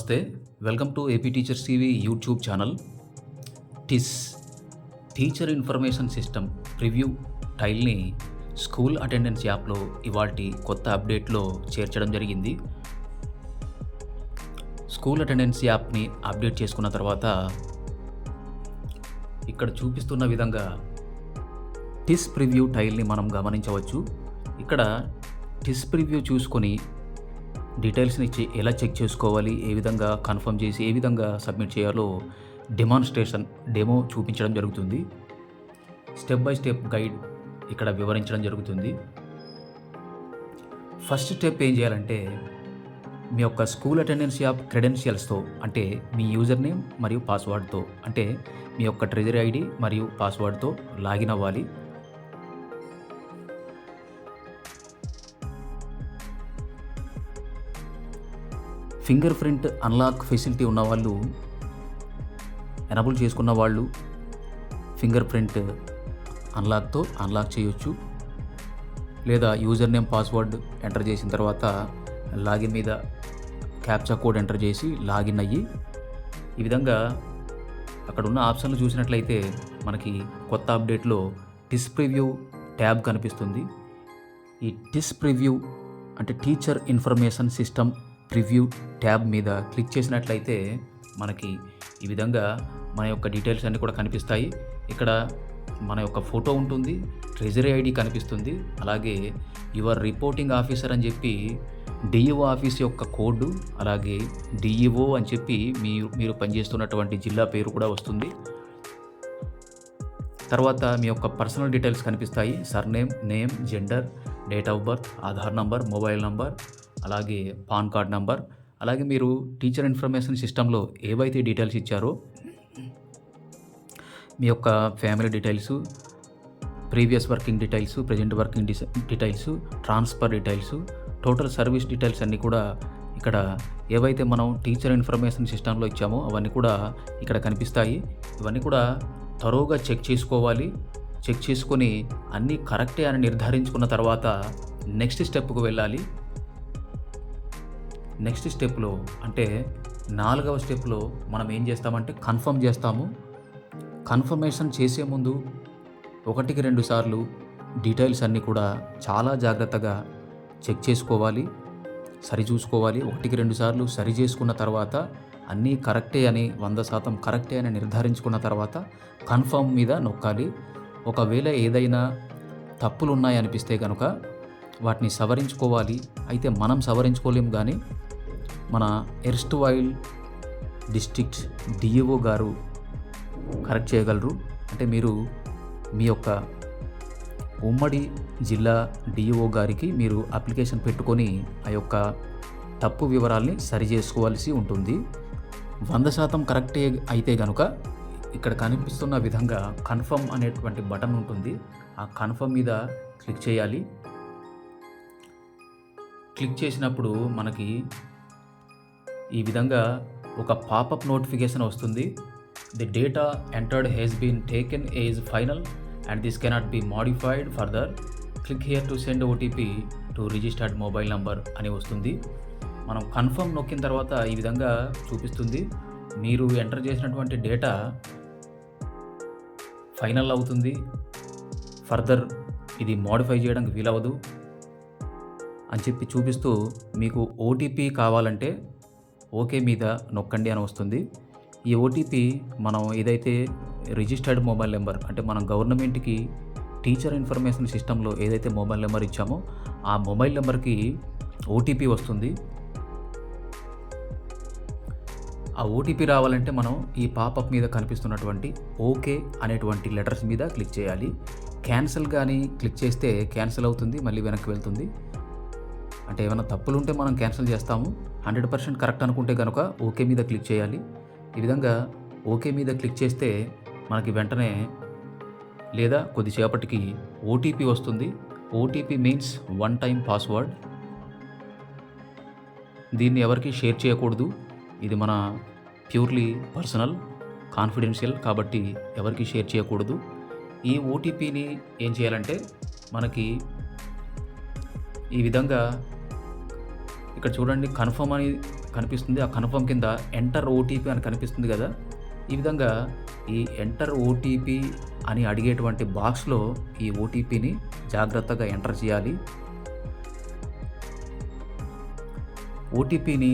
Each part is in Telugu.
నమస్తే. Welcome to AP teachers TV YouTube channel. TIS teacher information system preview టైల్ని స్కూల్ అటెండెన్స్ యాప్లో ఇవాల్టి కొత్త అప్డేట్లో చేర్చడం జరిగింది. స్కూల్ అటెండెన్స్ యాప్ని అప్డేట్ చేసుకున్న తర్వాత ఇక్కడ చూపిస్తున్న విధంగా టిస్ ప్రివ్యూ టైల్ని మనం గమనించవచ్చు. ఇక్కడ టిస్ ప్రివ్యూ చూసుకొని డీటెయిల్స్ని ఇచ్చి ఎలా చెక్ చేసుకోవాలి, ఏ విధంగా కన్ఫర్మ్ చేసి ఏ విధంగా సబ్మిట్ చేయాలో డెమో చూపించడం జరుగుతుంది. స్టెప్ బై స్టెప్ గైడ్ ఇక్కడ వివరించడం జరుగుతుంది. ఫస్ట్ స్టెప్ ఏం చేయాలంటే మీ యొక్క స్కూల్ అటెండెన్స్ యాప్ క్రెడెన్షియల్స్తో, అంటే మీ యూజర్ నేమ్ మరియు పాస్వర్డ్తో, అంటే మీ యొక్క ట్రెజరీ ఐడి మరియు పాస్వర్డ్తో లాగిన్ అవ్వాలి. ఫింగర్ ప్రింట్ అన్లాక్ ఫెసిలిటీ ఉన్నవాళ్ళు, ఎనబుల్ చేసుకున్న వాళ్ళు ఫింగర్ ప్రింట్ అన్లాక్తో అన్లాక్ చేయొచ్చు. లేదా యూజర్ నేమ్ పాస్వర్డ్ ఎంటర్ చేసిన తర్వాత లాగిన్ మీద క్యాప్చా కోడ్ ఎంటర్ చేసి లాగిన్ అయ్యి, ఈ విధంగా అక్కడ ఉన్న ఆప్షన్లు చూసినట్లయితే మనకి కొత్త అప్డేట్లో టిస్ ప్రివ్యూ ట్యాబ్ కనిపిస్తుంది. ఈ టిస్ ప్రివ్యూ అంటే teacher information system preview tab మీద క్లిక్ చేసినట్లయితే మనకి ఈ విధంగా మన యొక్క డీటెయిల్స్ అన్నీ కూడా కనిపిస్తాయి. ఇక్కడ మన యొక్క ఫోటో ఉంటుంది, ట్రెజరీ ఐడి కనిపిస్తుంది, అలాగే యువర్ రిపోర్టింగ్ ఆఫీసర్ అని చెప్పి డిఈఓ ఆఫీస్ యొక్క కోడ్, అలాగే డిఈఓ అని చెప్పి మీరు పనిచేస్తున్నటువంటి జిల్లా పేరు కూడా వస్తుంది. తర్వాత మీ యొక్క పర్సనల్ డీటెయిల్స్ కనిపిస్తాయి. Surname, name, gender, date of birth, Aadhaar number, mobile number, అలాగే పాన్ కార్డ్ నంబర్, అలాగే మీరు టీచర్ ఇన్ఫర్మేషన్ సిస్టంలో ఏవైతే డీటెయిల్స్ ఇచ్చారో మీ యొక్క family details, previous working details, present working details, transfer details, total service details అన్నీ కూడా ఇక్కడ ఏవైతే మనం టీచర్ ఇన్ఫర్మేషన్ సిస్టంలో ఇచ్చామో అవన్నీ కూడా ఇక్కడ కనిపిస్తాయి. ఇవన్నీ కూడా త్వరగా చెక్ చేసుకోవాలి. చెక్ చేసుకొని అన్నీ కరెక్టే అని నిర్ధారించుకున్న తర్వాత నెక్స్ట్ స్టెప్కు వెళ్ళాలి. నెక్స్ట్ స్టెప్లో అంటే 4వ స్టెప్లో మనం ఏం చేస్తామంటే కన్ఫర్మ్ చేస్తాము. కన్ఫర్మేషన్ చేసే ముందు 1కి 2 సార్లు డీటెయిల్స్ అన్నీ కూడా చాలా జాగ్రత్తగా చెక్ చేసుకోవాలి, సరి చూసుకోవాలి. 1కి 2 సార్లు సరి చేసుకున్న తర్వాత అన్నీ కరెక్టే అని 100% కరెక్టే అని నిర్ధారించుకున్న తర్వాత కన్ఫర్మ్ మీద నొక్కాలి. ఒకవేళ ఏదైనా తప్పులు ఉన్నాయనిపిస్తే కనుక వాటిని సవరించుకోవాలి. అయితే మనం సవరించుకోలేము, కానీ మన ఎర్స్ట్వైల్ డిస్ట్రిక్ట్ డిఈఓ గారు కరెక్ట్ చేయగలరు. అంటే మీరు మీ యొక్క ఉమ్మడి జిల్లా డిఈఓ గారికి మీరు అప్లికేషన్ పెట్టుకొని ఆ యొక్క తప్పు వివరాల్ని సరి చేసుకోవాల్సి ఉంటుంది. 100% కరెక్టే అయితే కనుక ఇక్కడ కనిపిస్తున్న విధంగా కన్ఫర్మ్ అనేటువంటి బటన్ ఉంటుంది. ఆ కన్ఫర్మ్ మీద క్లిక్ చేయాలి. క్లిక్ చేసినప్పుడు మనకి ఈ విధంగా ఒక పాపప్ నోటిఫికేషన్ వస్తుంది. The data entered has been taken is final and this cannot be modified further. Click here to send OTP to registered mobile number అని వస్తుంది. మనం కన్ఫర్మ్ నొక్కిన తర్వాత ఈ విధంగా చూపిస్తుంది. మీరు ఎంటర్ చేసినటువంటి డేటా ఫైనల్ అవుతుంది, ఫర్దర్ ఇది మోడిఫై చేయడానికి వీలవదు అని చెప్పి చూపిస్తూ మీకు ఓటీపీ కావాలంటే ఓకే మీద నొక్కండి అని వస్తుంది. ఈ ఓటీపీ మనం ఏదైతే రిజిస్టర్డ్ మొబైల్ నెంబర్, అంటే మనం గవర్నమెంట్కి టీచర్ ఇన్ఫర్మేషన్ సిస్టంలో ఏదైతే మొబైల్ నెంబర్ ఇచ్చామో ఆ మొబైల్ నెంబర్కి ఓటీపీ వస్తుంది. ఆ ఓటీపీ రావాలంటే మనం ఈ పాపప్ మీద కనిపిస్తున్నటువంటి ఓకే అనేటువంటి లెటర్స్ మీద క్లిక్ చేయాలి. క్యాన్సిల్ కానీ క్లిక్ చేస్తే క్యాన్సిల్ అవుతుంది, మళ్ళీ వెనక్కి వెళ్తుంది. అంటే ఏమైనా తప్పులు ఉంటే మనం క్యాన్సిల్ చేస్తాము. 100% కరెక్ట్ అనుకుంటే కనుక ఓకే మీద క్లిక్ చేయాలి. ఈ విధంగా ఓకే మీద క్లిక్ చేస్తే మనకి వెంటనే లేదా కొద్దిసేపటికి ఓటీపీ వస్తుంది. OTP means 1 time password. దీన్ని ఎవరికి షేర్ చేయకూడదు. ఇది మన ప్యూర్లీ పర్సనల్, కాన్ఫిడెన్షియల్ కాబట్టి ఎవరికి షేర్ చేయకూడదు. ఈ ఓటీపీని ఏం చేయాలంటే మనకి ఈ విధంగా ఇక్కడ చూడండి కన్ఫర్మ్ అని కనిపిస్తుంది. ఆ కన్ఫర్మ్ కింద ఎంటర్ ఓటీపీ అని కనిపిస్తుంది కదా. ఈ విధంగా ఈ ఎంటర్ ఓటీపీ అని అడిగేటువంటి బాక్స్లో ఈ ఓటీపీని జాగ్రత్తగా ఎంటర్ చేయాలి. ఓటీపీని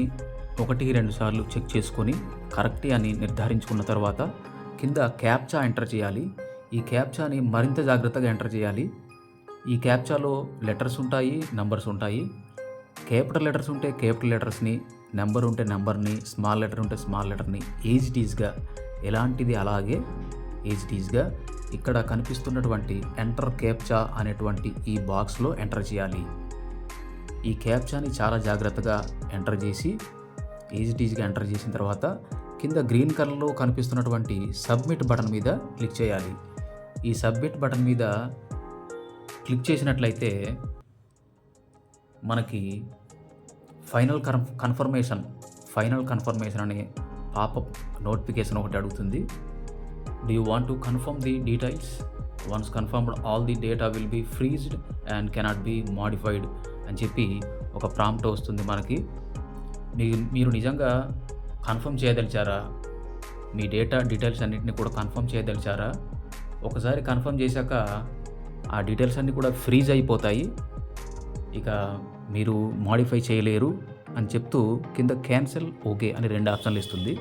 1-2 సార్లు చెక్ చేసుకొని కరెక్టే అని నిర్ధారించుకున్న తర్వాత కింద క్యాప్చా ఎంటర్ చేయాలి. ఈ క్యాప్చాని మరింత జాగ్రత్తగా ఎంటర్ చేయాలి. ఈ క్యాప్చాలో లెటర్స్ ఉంటాయి, నంబర్స్ ఉంటాయి. క్యాపిటల్ లెటర్స్ ఉంటే క్యాపిటల్ లెటర్స్ని, నెంబర్ ఉంటే నెంబర్ని, స్మాల్ లెటర్ ఉంటే స్మాల్ లెటర్ని ఏజ్ టీజ్గా ఎలాంటిది అలాగే ఏజ్ టీజ్గా ఇక్కడ కనిపిస్తున్నటువంటి ఎంటర్ క్యాప్చా అనేటువంటి ఈ బాక్స్లో ఎంటర్ చేయాలి. ఈ క్యాప్చాని చాలా జాగ్రత్తగా ఎంటర్ చేసి ఏజ్ టీజ్గా ఎంటర్ చేసిన తర్వాత కింద గ్రీన్ కలర్లో కనిపిస్తున్నటువంటి సబ్మిట్ బటన్ మీద క్లిక్ చేయాలి. ఈ సబ్మిట్ బటన్ మీద క్లిక్ చేసినట్లయితే మనకి ఫైనల్ కన్ఫర్మేషన్ అనే పాపప్ నోటిఫికేషన్ ఒకటి అడుగుతుంది. Do you want to confirm the details? Once confirmed all the data will be freezed and cannot be modified అని చెప్పి ఒక ప్రాంప్ట్ వస్తుంది మనకి. మీరు నిజంగా కన్ఫర్మ్ చేయదలిచారా? మీ డీటెయిల్స్ అన్నింటినీ కూడా కన్ఫర్మ్ చేయదలిచారా? ఒకసారి కన్ఫర్మ్ చేశాక ఆ డీటెయిల్స్ అన్నీ కూడా ఫ్రీజ్ అయిపోతాయి, ఇక మీరు మాడిఫై చేయలేరు అని చెప్తూ కింద క్యాన్సిల్, ఓకే అని 2 ఆప్షన్లు ఇస్తుంది.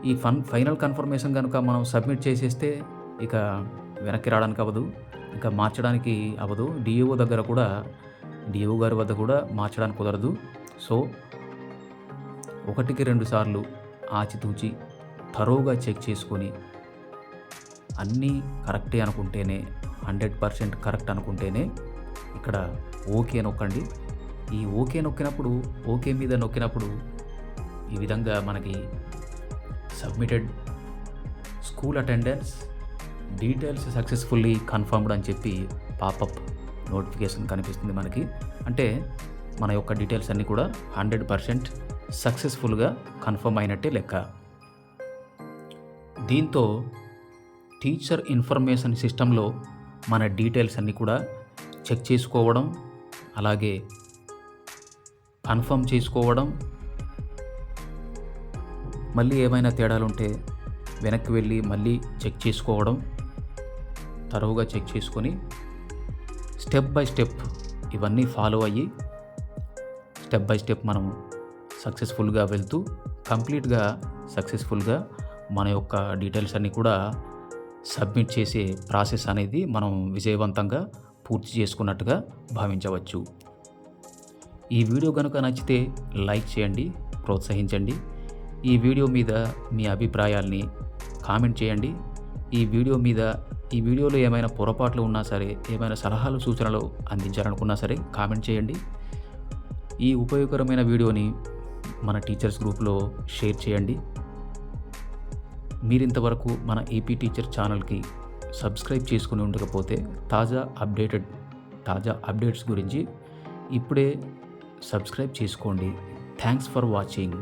ఈ ఫైనల్ కన్ఫర్మేషన్ కనుక మనం సబ్మిట్ చేసేస్తే ఇక వెనక్కి రావడానికి అవ్వదు, ఇక మార్చడానికి అవ్వదు. డిఓ గారి వద్ద కూడా మార్చడానికి కుదరదు. సో 1-2 సార్లు ఆచితూచి థరోగా చెక్ చేసుకొని అన్నీ కరెక్టే అనుకుంటేనే, 100% కరెక్ట్ అనుకుంటేనే ఇక్కడ ఓకే నొక్కండి. ఈ ఓకే మీద నొక్కినప్పుడు ఈ విధంగా మనకి submitted school attendance details successfully confirmed అని చెప్పి పాపప్ నోటిఫికేషన్ కనిపిస్తుంది మనకి. అంటే మన యొక్క డీటెయిల్స్ అన్నీ కూడా 100% సక్సెస్ఫుల్గా కన్ఫర్మ్ అయినట్టే లెక్క. దీంతో టీచర్ ఇన్ఫర్మేషన్ సిస్టంలో మన డీటెయిల్స్ అన్నీ కూడా చెక్ చేసుకోవడం, అలాగే కన్ఫర్మ్ చేసుకోవడం, మళ్ళీ ఏమైనా తేడాలుంటే వెనక్కి వెళ్ళి మళ్ళీ చెక్ చేసుకోవడం, తరువుగా చెక్ చేసుకొని స్టెప్ బై స్టెప్ ఇవన్నీ ఫాలో అయ్యి స్టెప్ బై స్టెప్ మనం సక్సెస్ఫుల్గా వెళ్తూ కంప్లీట్గా సక్సెస్ఫుల్గా మన యొక్క డీటెయిల్స్ అన్నీ కూడా సబ్మిట్ చేసే ప్రాసెస్ అనేది మనం విజయవంతంగా పూర్తి చేసుకున్నట్టుగా భావించవచ్చు. ఈ వీడియో కనుక నచ్చితే లైక్ చేయండి, ప్రోత్సహించండి. ఈ వీడియో మీద మీ అభిప్రాయాల్ని కామెంట్ చేయండి. ఈ వీడియోలో ఏమైనా పొరపాట్లు ఉన్నా సరే, ఏమైనా సలహాలు సూచనలు అందించాలనుకున్నా సరే కామెంట్ చేయండి. ఈ ఉపయోగకరమైన వీడియోని మన టీచర్స్ గ్రూప్లో షేర్ చేయండి. మీరింతవరకు మన ఏపీ టీచర్ ఛానల్కి సబ్స్క్రైబ్ చేసుకుని ఉండకపోతే తాజా అప్డేట్స్ గురించి ఇప్పుడే సబ్స్క్రైబ్ చేసుకోండి. Thanks for watching.